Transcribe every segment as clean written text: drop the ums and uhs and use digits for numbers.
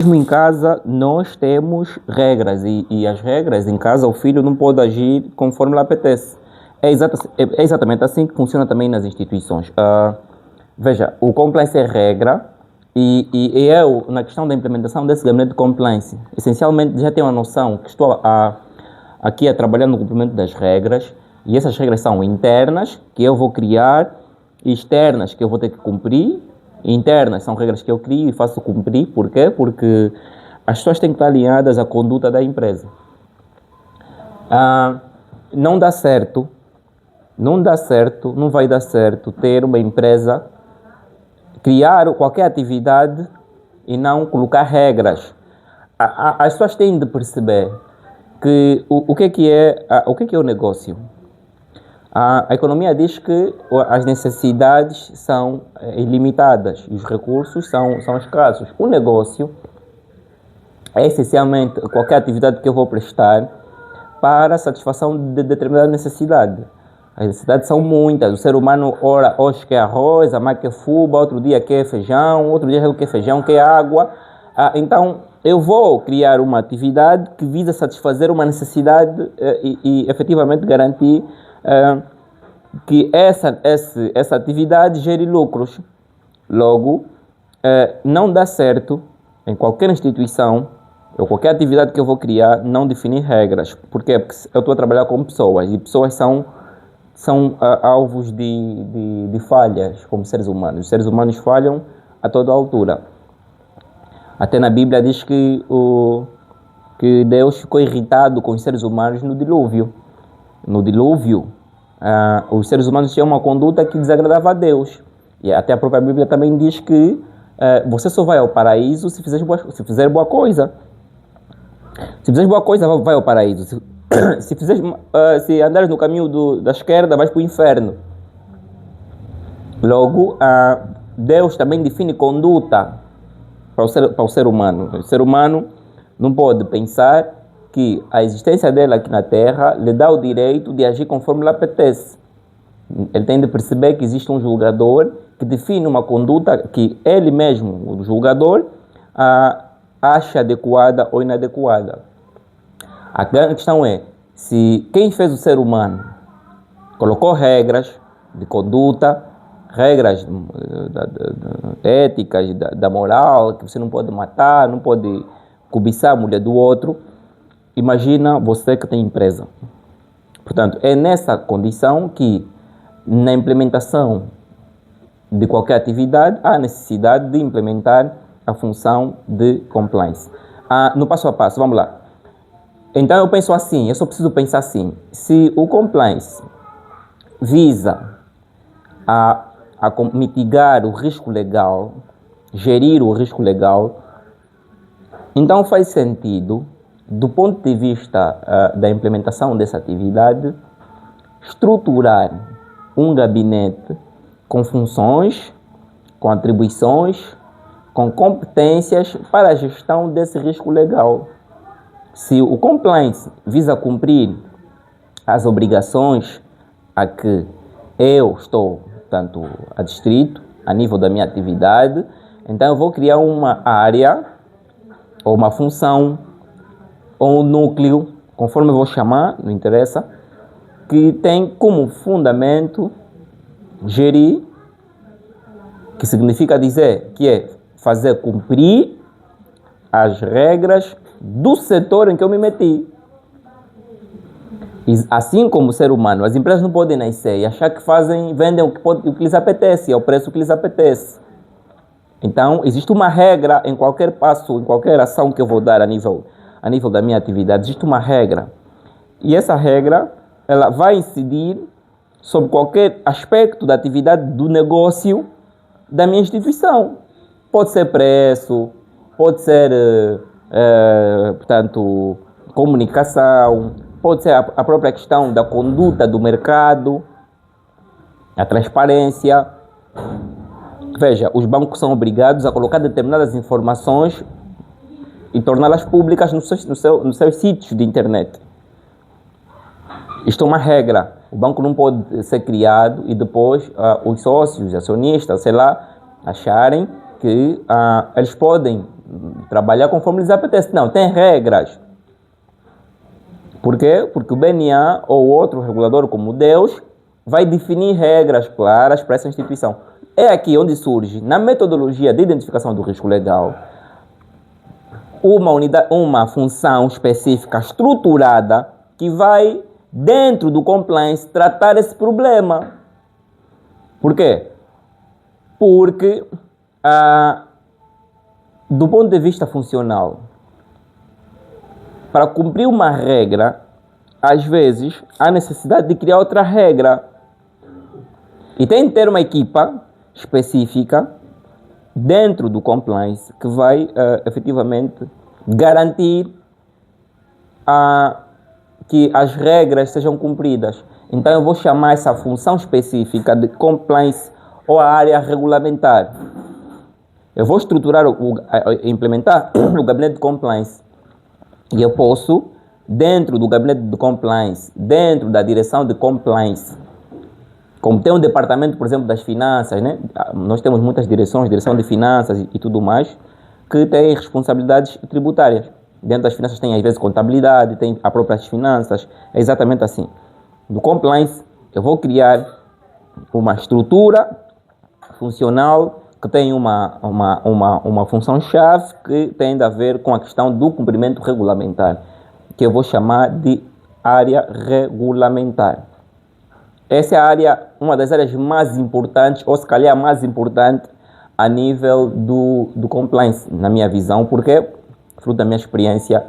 Mesmo em casa, nós temos regras e as regras em casa, o filho não pode agir conforme lhe apetece. É exatamente assim que funciona também nas instituições. Veja, o compliance é regra e eu, na questão da implementação desse gabinete de compliance, essencialmente já tenho a noção que estou aqui a trabalhar no cumprimento das regras e essas regras são internas, que eu vou criar, e externas, que eu vou ter que cumprir. Internas são regras que eu crio e faço cumprir. Por quê? Porque as pessoas têm que estar alinhadas à conduta da empresa. Não dá certo, não vai dar certo ter uma empresa criar qualquer atividade e não colocar regras. As pessoas têm de perceber que o que é o negócio. A economia diz que as necessidades são ilimitadas e os recursos são escassos. O negócio é essencialmente qualquer atividade que eu vou prestar para a satisfação de determinada necessidade. As necessidades são muitas. O ser humano, ora, hoje quer arroz, amanhã quer fuba, outro dia quer feijão, outro dia quer feijão, quer água. Então, eu vou criar uma atividade que visa satisfazer uma necessidade e efetivamente garantir que essa atividade gere lucros. Logo, não dá certo em qualquer instituição ou qualquer atividade que eu vou criar não definir regras. Por quê? Porque eu estou a trabalhar com pessoas e pessoas são alvos de falhas como seres humanos. Os seres humanos falham a toda altura. Até na Bíblia diz que Deus ficou irritado com os seres humanos no dilúvio. No dilúvio, os seres humanos tinham uma conduta que desagradava a Deus. E até a própria Bíblia também diz que você só vai ao paraíso se fizer boa coisa. Se fizeres boa coisa, vai ao paraíso. Se andares no caminho da esquerda, vais para o inferno. Logo, Deus também define conduta para o ser humano. O ser humano não pode pensar que a existência dele aqui na Terra lhe dá o direito de agir conforme lhe apetece. Ele tem de perceber que existe um julgador que define uma conduta que ele mesmo, o julgador, acha adequada ou inadequada. A grande questão é, se quem fez o ser humano colocou regras de conduta, regras éticas, da moral, que você não pode matar, não pode cobiçar a mulher do outro, imagina você que tem empresa. Portanto, é nessa condição que, na implementação de qualquer atividade, há necessidade de implementar a função de compliance. No passo a passo, vamos lá. Então eu penso assim, eu só preciso pensar assim, se o compliance visa a mitigar o risco legal, gerir o risco legal, então faz sentido, do ponto de vista da implementação dessa atividade, estruturar um gabinete com funções, com atribuições, com competências para a gestão desse risco legal. Se o compliance visa cumprir as obrigações a que eu estou, tanto adstrito, a nível da minha atividade, então eu vou criar uma área, ou uma função, ou um núcleo, conforme eu vou chamar, não interessa, que tem como fundamento gerir, que significa dizer que é fazer cumprir as regras do setor em que eu me meti. E assim como o ser humano, as empresas não podem nascer e achar que vendem o que lhes apetece, ao preço que lhes apetece. Então, existe uma regra em qualquer passo, em qualquer ação que eu vou dar a nível da minha atividade, existe uma regra. E essa regra, ela vai incidir sobre qualquer aspecto da atividade do negócio da minha instituição. Pode ser preço, pode ser, portanto, comunicação, pode ser a própria questão da conduta do mercado, a transparência. Veja, os bancos são obrigados a colocar determinadas informações e torná-las públicas nos seus sítios de internet. Isto é uma regra. O banco não pode ser criado e depois os sócios, acionistas, sei lá, acharem que eles podem trabalhar conforme lhes apetece. Não, tem regras. Por quê? Porque o BNA ou outro regulador como Deus vai definir regras claras para essa instituição. É aqui onde surge, na metodologia de identificação do risco legal, uma função específica estruturada que vai, dentro do compliance, tratar esse problema. Por quê? Porque, do ponto de vista funcional, para cumprir uma regra, às vezes, há necessidade de criar outra regra. E tem que ter uma equipa específica dentro do compliance que vai efetivamente garantir que as regras sejam cumpridas. Então eu vou chamar essa função específica de compliance ou a área regulamentar. Eu vou estruturar, implementar o gabinete de compliance. E eu posso, dentro do gabinete de compliance, dentro da direção de compliance, como tem um departamento, por exemplo, das finanças, né? Nós temos muitas direções, direção de finanças e tudo mais, que têm responsabilidades tributárias. Dentro das finanças tem, às vezes, contabilidade, tem a própria finanças, é exatamente assim. No compliance, eu vou criar uma estrutura funcional que tem uma função-chave que tem a ver com a questão do cumprimento regulamentar, que eu vou chamar de área regulamentar. Essa é a área, uma das áreas mais importantes, ou se calhar a mais importante a nível do compliance, na minha visão, porque, fruto da minha experiência,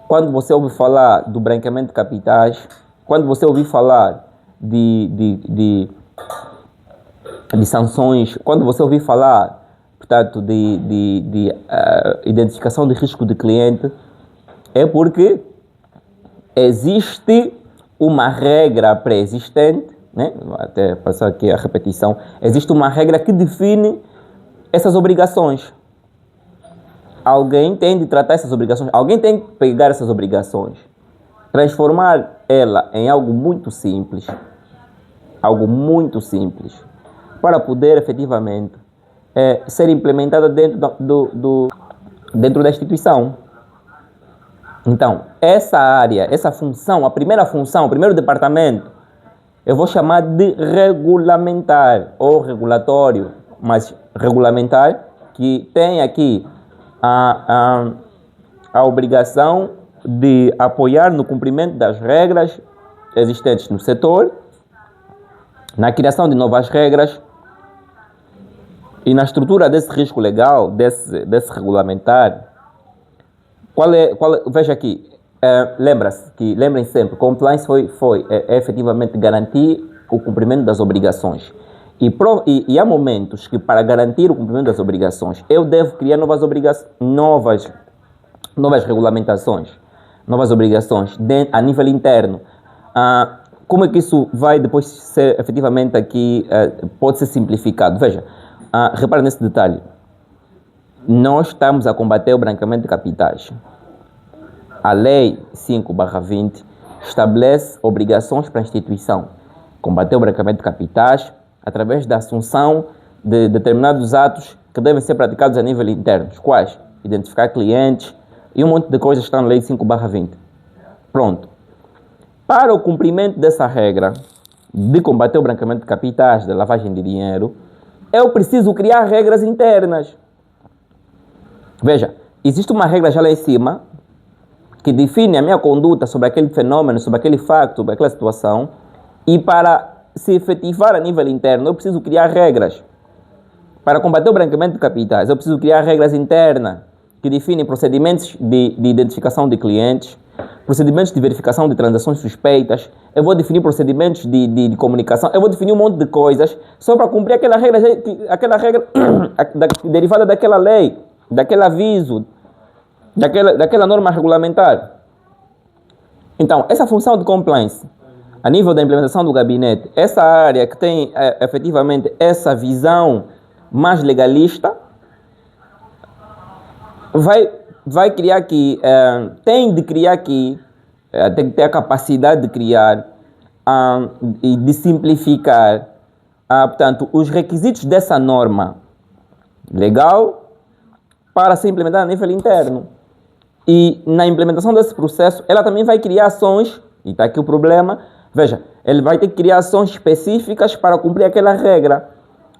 quando você ouve falar do branqueamento de capitais, quando você ouvir falar de sanções, quando você ouvir falar, portanto, de identificação de risco de cliente, é porque existe uma regra pré-existente, né? Até passar aqui a repetição, existe uma regra que define essas obrigações. Alguém tem de tratar essas obrigações, alguém tem que pegar essas obrigações, transformar ela em algo muito simples, para poder efetivamente ser implementada dentro da instituição. Então, essa área, essa função, a primeira função, o primeiro departamento, eu vou chamar de regulamentar ou regulatório, mas regulamentar, que tem aqui a obrigação de apoiar no cumprimento das regras existentes no setor, na criação de novas regras e na estrutura desse risco legal, desse regulamentar. Veja aqui, lembrem sempre, compliance foi efetivamente garantir o cumprimento das obrigações. E há momentos que, para garantir o cumprimento das obrigações, eu devo criar novas regulamentações, novas obrigações a nível interno. Como é que isso vai depois ser efetivamente aqui, pode ser simplificado? Veja, repara nesse detalhe. Nós estamos a combater o branqueamento de capitais. A Lei 5/20 estabelece obrigações para a instituição combater o branqueamento de capitais através da assunção de determinados atos que devem ser praticados a nível interno. Quais? Identificar clientes e um monte de coisas que estão na Lei 5/20. Pronto. Para o cumprimento dessa regra de combater o branqueamento de capitais, da lavagem de dinheiro, eu preciso criar regras internas. Veja, existe uma regra já lá em cima que define a minha conduta sobre aquele fenômeno, sobre aquele facto, sobre aquela situação, e para se efetivar a nível interno, eu preciso criar regras. Para combater o branqueamento de capitais, eu preciso criar regras internas que definem procedimentos de identificação de clientes, procedimentos de verificação de transações suspeitas, eu vou definir procedimentos de comunicação, eu vou definir um monte de coisas só para cumprir aquela regra derivada daquela lei, daquele aviso, daquela norma regulamentar. Então, essa função de compliance, a nível da implementação do gabinete, essa área que tem efetivamente essa visão mais legalista, vai criar aqui, tem de criar aqui, tem que ter a capacidade de criar e de para ser implementada a nível interno. E na implementação desse processo, ela também vai criar ações, e está aqui o problema, veja, ele vai ter que criar ações específicas para cumprir aquela regra.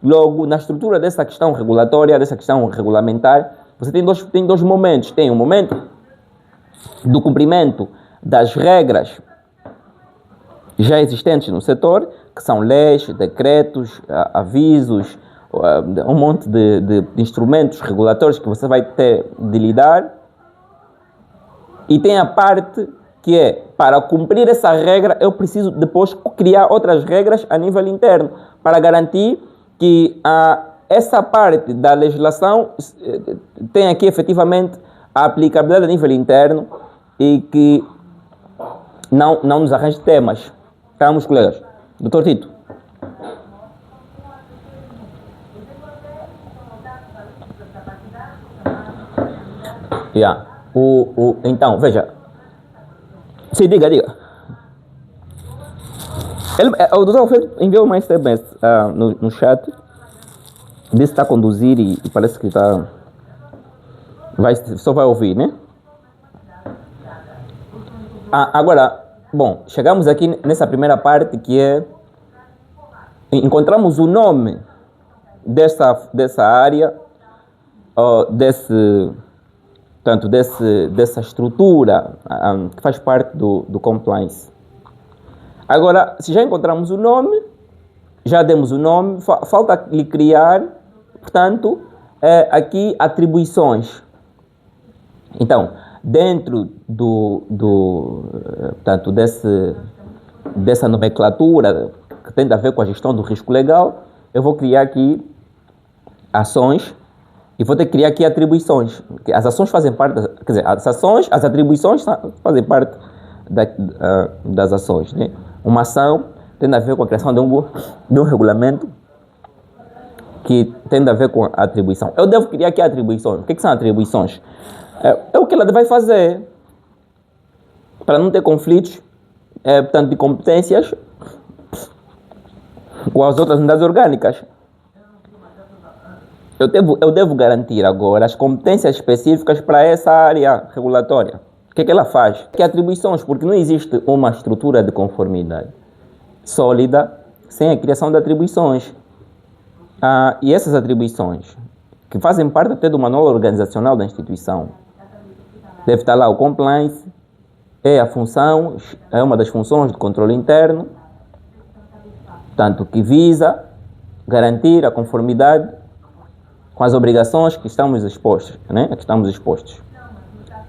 Logo, na estrutura dessa questão regulatória, dessa questão regulamentar, você tem dois momentos. Tem um momento do cumprimento das regras já existentes no setor, que são leis, decretos, avisos, um monte de instrumentos regulatórios que você vai ter de lidar. E tem a parte que é, para cumprir essa regra, eu preciso depois criar outras regras a nível interno, para garantir que essa parte da legislação tem aqui efetivamente a aplicabilidade a nível interno e que não nos arranje temas. Calma, colegas. Doutor Tito. Yeah. Então, veja. Sim, diga. O doutor Alfredo enviou uma SMS no chat. Disse que está a conduzir e parece que está... só vai ouvir, né? Agora, bom, chegamos aqui nessa primeira parte que é... Encontramos o nome dessa área, dessa estrutura que faz parte do compliance. Agora, se já encontramos o nome, já demos o nome, falta lhe criar, portanto, aqui atribuições. Então, dentro portanto, dessa nomenclatura que tem a ver com a gestão do risco legal, eu vou criar aqui ações e vou ter que criar aqui atribuições. As ações fazem parte, quer dizer, as atribuições fazem parte das ações, né? Uma ação tem a ver com a criação de um regulamento que tem a ver com a atribuição. Eu devo criar aqui atribuições. O que são atribuições? É o que ela vai fazer para não ter conflitos, portanto, de competências com as outras unidades orgânicas. Eu devo garantir agora as competências específicas para essa área regulatória. O que ela faz? Que atribuições, porque não existe uma estrutura de conformidade sólida sem a criação de atribuições. E essas atribuições, que fazem parte até do manual organizacional da instituição, deve estar lá o compliance, é uma das funções do controle interno, portanto, que visa garantir a conformidade com as obrigações que estamos expostos, né?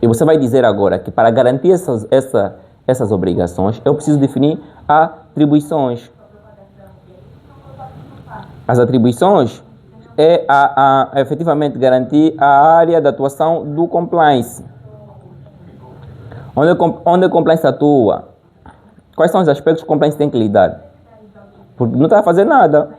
E você vai dizer agora que para garantir essas obrigações, eu preciso definir atribuições. As atribuições é efetivamente garantir a área de atuação do compliance. Onde o compliance atua? Quais são os aspectos que o compliance tem que lidar? Porque não está a fazer nada.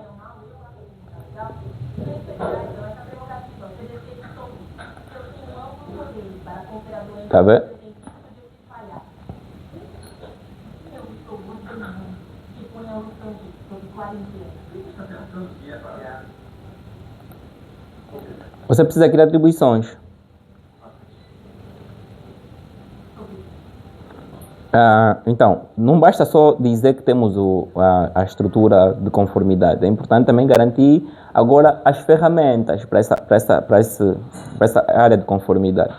Tá vendo? Você precisa criar atribuições. Então, não basta só dizer que temos a estrutura de conformidade. É importante também garantir agora as ferramentas para essa área de conformidade.